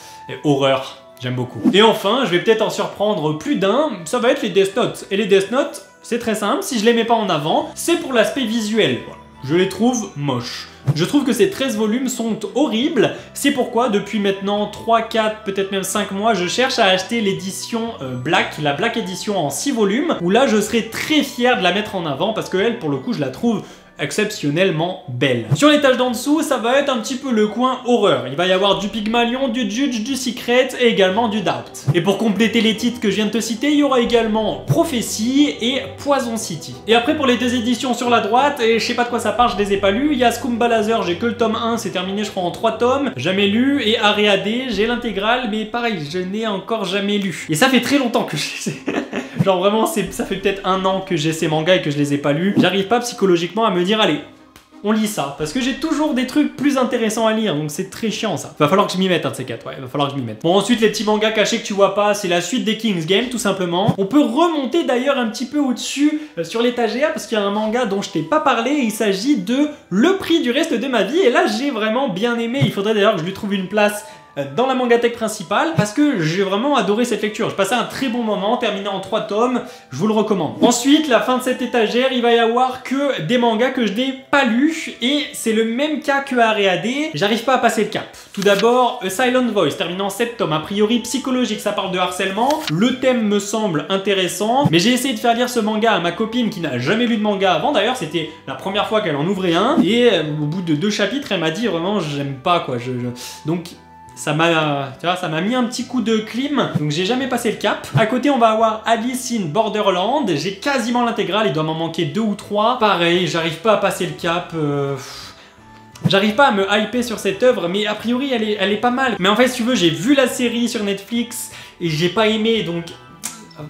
horreur, j'aime beaucoup. Et enfin, je vais peut-être en surprendre plus d'un, ça va être les Death Note, et les Death Note, c'est très simple, si je les mets pas en avant, c'est pour l'aspect visuel, voilà. Je les trouve moches. Je trouve que ces 13 volumes sont horribles, c'est pourquoi depuis maintenant 3, 4, peut-être même 5 mois, je cherche à acheter l'édition Black, la Black Edition en 6 volumes, où là je serai très fier de la mettre en avant, parce que elle, pour le coup, je la trouve exceptionnellement belle. Sur l'étage d'en dessous, ça va être un petit peu le coin horreur. Il va y avoir du Pygmalion, du Judge, du Secret et également du Doubt. Et pour compléter les titres que je viens de te citer, il y aura également Prophétie et Poison City. Et après pour les deux éditions sur la droite, et je sais pas de quoi ça parle, je les ai pas lus, il y a Scumbalazer, j'ai que le tome 1, c'est terminé je crois en 3 tomes, jamais lu, et Ariadé, j'ai l'intégrale, mais pareil, je n'ai encore jamais lu. Et ça fait très longtemps que je les ai... Genre vraiment, ça fait peut-être 1 an que j'ai ces mangas et que je les ai pas lus. J'arrive pas psychologiquement à me dire, allez, on lit ça. Parce que j'ai toujours des trucs plus intéressants à lire, donc c'est très chiant ça. Va falloir que je m'y mette, un de ces 4, ouais, va falloir que je m'y mette. Bon, ensuite, les petits mangas cachés que tu vois pas, c'est la suite des King's Game, tout simplement. On peut remonter d'ailleurs un petit peu au-dessus sur l'étagère, parce qu'il y a un manga dont je t'ai pas parlé, et il s'agit de Le Prix du reste de ma vie, et là, j'ai vraiment bien aimé. Il faudrait d'ailleurs que je lui trouve une place dans la mangatech principale, parce que j'ai vraiment adoré cette lecture. Je passais un très bon moment, terminé en 3 tomes, je vous le recommande. Ensuite, la fin de cette étagère, il va y avoir que des mangas que je n'ai pas lus, et c'est le même cas que Ariadne, j'arrive pas à passer le cap. Tout d'abord, A Silent Voice, terminé en 7 tomes, a priori psychologique, ça parle de harcèlement, le thème me semble intéressant, mais j'ai essayé de faire lire ce manga à ma copine qui n'a jamais lu de manga avant, d'ailleurs c'était la première fois qu'elle en ouvrait un, et au bout de 2 chapitres, elle m'a dit vraiment j'aime pas quoi, donc... ça m'a mis un petit coup de clim, donc j'ai jamais passé le cap. À côté, on va avoir Alice in Borderland. J'ai quasiment l'intégrale, il doit m'en manquer 2 ou 3. Pareil, j'arrive pas à passer le cap. J'arrive pas à me hyper sur cette œuvre, mais a priori, elle est pas mal. Mais en fait, si tu veux, j'ai vu la série sur Netflix et j'ai pas aimé, donc...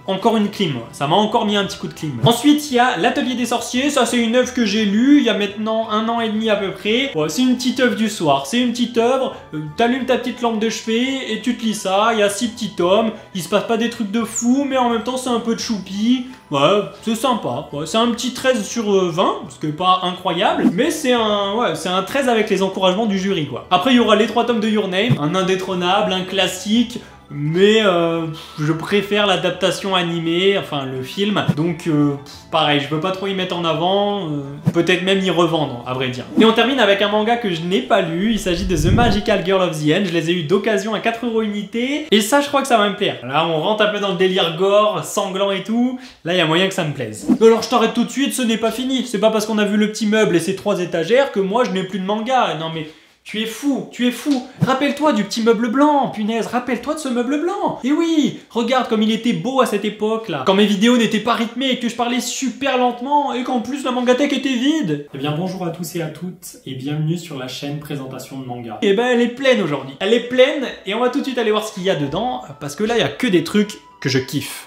encore une clim, ça m'a encore mis un petit coup de clim. Ensuite, il y a L'Atelier des Sorciers, ça c'est une œuvre que j'ai lue il y a maintenant 1 an et demi à peu près. Ouais, c'est une petite œuvre du soir, c'est une petite œuvre, t'allumes ta petite lampe de chevet et tu te lis ça, il y a 6 petits tomes, il se passe pas des trucs de fou, mais en même temps c'est un peu de choupi, ouais, c'est sympa. Ouais, c'est un petit 13 sur 20, ce qui est pas incroyable, mais c'est un 13 avec les encouragements du jury quoi. Après il y aura les 3 tomes de Your Name, un indétrônable, un classique, mais je préfère l'adaptation animée, enfin le film, donc pareil, je peux pas trop y mettre en avant, peut-être même y revendre, à vrai dire. Et on termine avec un manga que je n'ai pas lu, il s'agit de The Magical Girl of the End, je les ai eu d'occasion à 4 € unité, et ça je crois que ça va me plaire. Là on rentre un peu dans le délire gore, sanglant et tout, là il y a moyen que ça me plaise. Alors je t'arrête tout de suite, ce n'est pas fini, c'est pas parce qu'on a vu le petit meuble et ses 3 étagères que moi je n'ai plus de manga, non mais... Tu es fou, tu es fou. Rappelle-toi du petit meuble blanc, punaise, rappelle-toi de ce meuble blanc. Et oui, regarde comme il était beau à cette époque-là. Quand mes vidéos n'étaient pas rythmées et que je parlais super lentement et qu'en plus la mangatech était vide. Eh bien bonjour à tous et à toutes et bienvenue sur la chaîne présentation de manga. Et ben elle est pleine aujourd'hui. Elle est pleine et on va tout de suite aller voir ce qu'il y a dedans parce que là il y a que des trucs que je kiffe.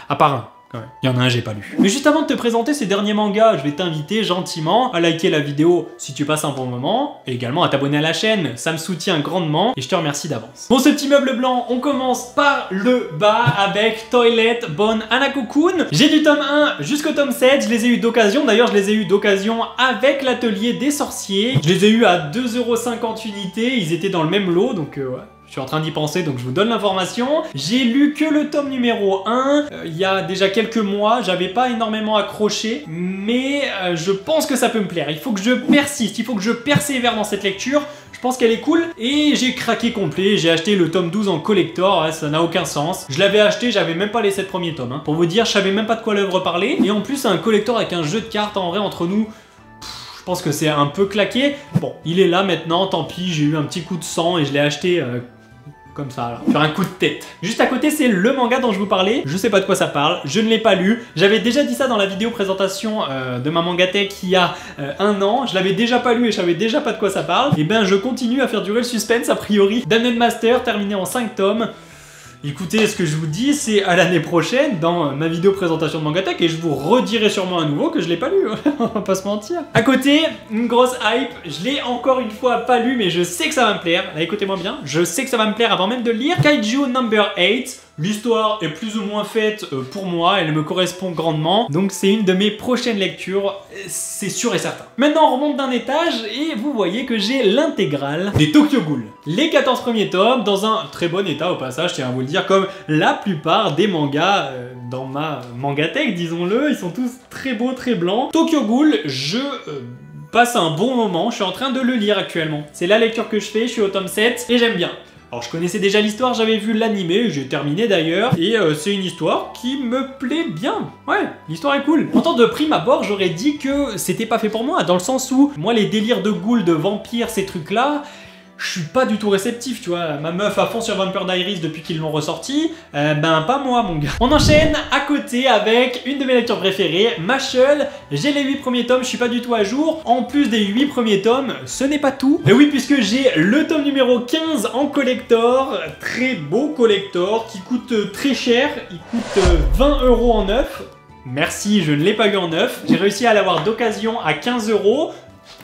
À part un. Ouais. Il y en a un, j'ai pas lu. Mais juste avant de te présenter ces derniers mangas, je vais t'inviter gentiment à liker la vidéo si tu passes un bon moment, et également à t'abonner à la chaîne, ça me soutient grandement, et je te remercie d'avance. Bon, ce petit meuble blanc, on commence par le bas avec Toilet Bon Hanako-kun. J'ai du tome 1 jusqu'au tome 7, je les ai eu d'occasion, d'ailleurs je les ai eu d'occasion avec l'atelier des sorciers. Je les ai eu à 2,50 € unité, ils étaient dans le même lot, donc ouais. Je suis en train d'y penser, donc je vous donne l'information. J'ai lu que le tome numéro 1, il y a déjà quelques mois, j'avais pas énormément accroché, mais je pense que ça peut me plaire. Il faut que je persiste, il faut que je persévère dans cette lecture. Je pense qu'elle est cool, et j'ai craqué complet, j'ai acheté le tome 12 en collector, ouais, ça n'a aucun sens. Je l'avais acheté, j'avais même pas les 7 premiers tomes. Hein. Pour vous dire, je savais même pas de quoi l'œuvre parlait, et en plus c'est un collector avec un jeu de cartes, en vrai, entre nous... Je pense que c'est un peu claqué. Bon, il est là maintenant, tant pis, j'ai eu un petit coup de sang et je l'ai acheté... comme ça, là, sur un coup de tête. Juste à côté, c'est le manga dont je vous parlais. Je sais pas de quoi ça parle, je ne l'ai pas lu. J'avais déjà dit ça dans la vidéo présentation de ma mangatech il y a 1 an. Je l'avais déjà pas lu et je savais déjà pas de quoi ça parle. Et ben, je continue à faire durer le suspense, a priori. Dungeon Master, terminé en 5 tomes. Écoutez, ce que je vous dis, c'est à l'année prochaine dans ma vidéo présentation de mangatech et je vous redirai sûrement à nouveau que je l'ai pas lu, on va pas se mentir. À côté, une grosse hype, je l'ai encore une fois pas lu mais je sais que ça va me plaire. Là, écoutez-moi bien, je sais que ça va me plaire avant même de le lire. Kaiju Number 8. L'histoire est plus ou moins faite pour moi, elle me correspond grandement, donc c'est une de mes prochaines lectures, c'est sûr et certain. Maintenant on remonte d'un étage et vous voyez que j'ai l'intégrale des Tokyo Ghoul. Les 14 premiers tomes, dans un très bon état au passage, je tiens à vous le dire, comme la plupart des mangas dans ma mangatech, disons-le, ils sont tous très beaux, très blancs. Tokyo Ghoul, je... passe un bon moment, je suis en train de le lire actuellement. C'est la lecture que je fais, je suis au tome 7 et j'aime bien. Alors je connaissais déjà l'histoire, j'avais vu l'animé, j'ai terminé d'ailleurs, et c'est une histoire qui me plaît bien. Ouais, l'histoire est cool. En tant de prime abord, j'aurais dit que c'était pas fait pour moi, dans le sens où, moi les délires de ghouls, de vampires, ces trucs-là, je suis pas du tout réceptif, tu vois. Ma meuf à fond sur Vampire Diaries depuis qu'ils l'ont ressorti, ben pas moi mon gars. On enchaîne à côté avec une de mes lectures préférées, Mashle. J'ai les 8 premiers tomes, je suis pas du tout à jour. En plus des 8 premiers tomes, ce n'est pas tout. Et oui, puisque j'ai le tome numéro 15 en collector, très beau collector, qui coûte très cher, il coûte 20 € en neuf. Merci, je ne l'ai pas eu en neuf. J'ai réussi à l'avoir d'occasion à 15 €.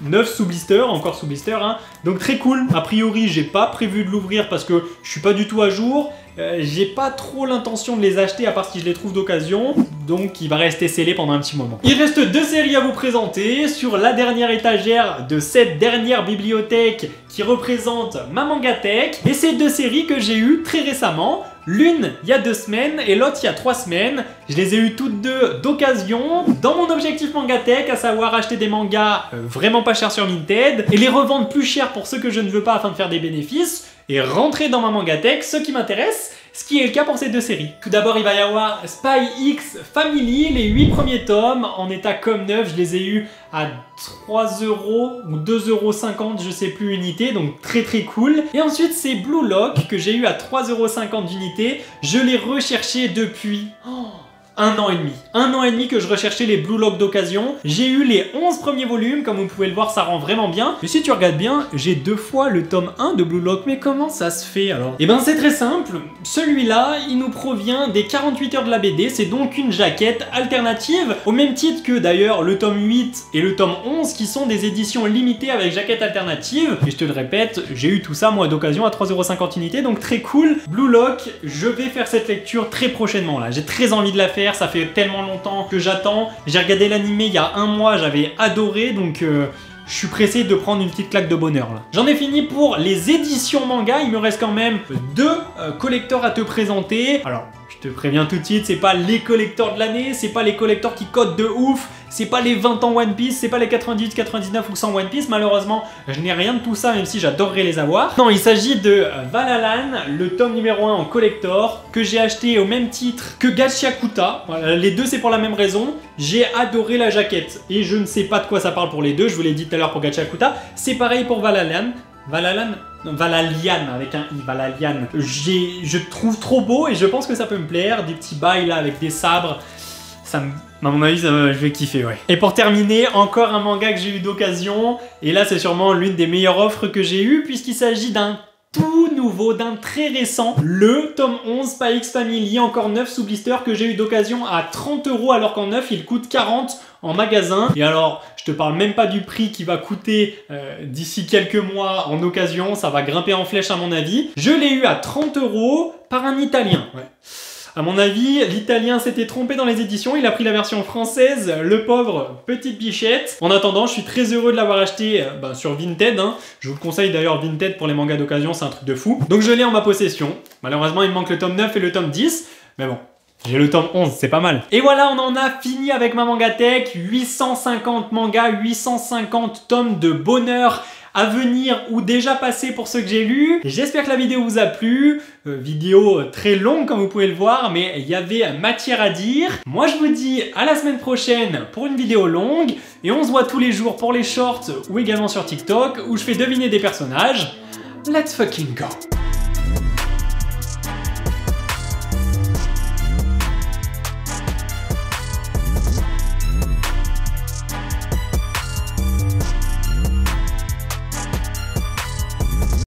9 sous blister, encore sous blister, hein. Donc très cool. A priori, j'ai pas prévu de l'ouvrir parce que je suis pas du tout à jour. J'ai pas trop l'intention de les acheter à part si je les trouve d'occasion. Donc il va rester scellé pendant un petit moment. Il reste 2 séries à vous présenter sur la dernière étagère de cette dernière bibliothèque qui représente ma mangatech. Et c'est 2 séries que j'ai eues très récemment. L'une il y a 2 semaines et l'autre il y a 3 semaines. Je les ai eues toutes deux d'occasion dans mon objectif mangatech, à savoir acheter des mangas vraiment pas chers sur Vinted et les revendre plus cher pour ceux que je ne veux pas afin de faire des bénéfices et rentrer dans ma mangatech ce qui m'intéresse, ce qui est le cas pour ces 2 séries. Tout d'abord il va y avoir Spy X Family, les 8 premiers tomes en état comme neuf, je les ai eus à 3 € ou 2,50 €, je sais plus, unité, donc très très cool. Et ensuite c'est Blue Lock que j'ai eu à 3,50 € d'unité, je l'ai recherché depuis... 1 an et demi. 1 an et demi que je recherchais les Blue Lock d'occasion. J'ai eu les 11 premiers volumes, comme vous pouvez le voir, ça rend vraiment bien. Mais si tu regardes bien, j'ai 2 fois le tome 1 de Blue Lock. Mais comment ça se fait alors? Eh ben c'est très simple. Celui-là, il nous provient des 48 heures de la BD. C'est donc une jaquette alternative, au même titre que d'ailleurs le tome 8 et le tome 11, qui sont des éditions limitées avec jaquette alternative. Et je te le répète, j'ai eu tout ça moi d'occasion à 3,50 € unité, donc très cool. Blue Lock, je vais faire cette lecture très prochainement là. J'ai très envie de la faire. Ça fait tellement longtemps que j'attends. J'ai regardé l'animé il y a 1 mois, j'avais adoré, donc je suis pressé de prendre une petite claque de bonheur là. J'en ai fini pour les éditions manga, il me reste quand même deux collecteurs à te présenter. Alors, je te préviens tout de suite, c'est pas les collecteurs de l'année, c'est pas les collecteurs qui codent de ouf, c'est pas les 20 ans One Piece, c'est pas les 98, 99 ou 100 One Piece, malheureusement, je n'ai rien de tout ça, même si j'adorerais les avoir. Non, il s'agit de Valalan, le tome numéro 1 en collector, que j'ai acheté au même titre que Gachiakuta. Voilà, les deux c'est pour la même raison, j'ai adoré la jaquette, et je ne sais pas de quoi ça parle pour les deux, je vous l'ai dit tout à l'heure pour Gachiakuta, c'est pareil pour Valalan. Valalian avec un i, Valalian. Je trouve trop beau et je pense que ça peut me plaire. Des petits bails là avec des sabres. À mon avis, je vais kiffer, ouais. Et pour terminer, encore un manga que j'ai eu d'occasion. Et là, c'est sûrement l'une des meilleures offres que j'ai eues puisqu'il s'agit d'un tout nouveau, d'un très récent, le tome 11 Spy X Family, encore neuf sous blister que j'ai eu d'occasion à 30 € alors qu'en neuf il coûte 40 en magasin. Et alors, je te parle même pas du prix qui va coûter d'ici quelques mois en occasion, ça va grimper en flèche à mon avis. Je l'ai eu à 30 € par un Italien. Ouais. À mon avis, l'Italien s'était trompé dans les éditions, il a pris la version française, le pauvre, petite bichette. En attendant, je suis très heureux de l'avoir acheté sur Vinted. Hein. Je vous le conseille d'ailleurs, Vinted pour les mangas d'occasion, c'est un truc de fou. Donc je l'ai en ma possession. Malheureusement, il me manque le tome 9 et le tome 10, mais bon. J'ai le tome 11, c'est pas mal. Et voilà, on en a fini avec ma Mangatech. 850 mangas, 850 tomes de bonheur à venir ou déjà passé pour ceux que j'ai lus. J'espère que la vidéo vous a plu. Vidéo très longue comme vous pouvez le voir, mais il y avait matière à dire. Moi je vous dis à la semaine prochaine pour une vidéo longue. Et on se voit tous les jours pour les shorts ou également sur TikTok où je fais deviner des personnages. Let's fucking go!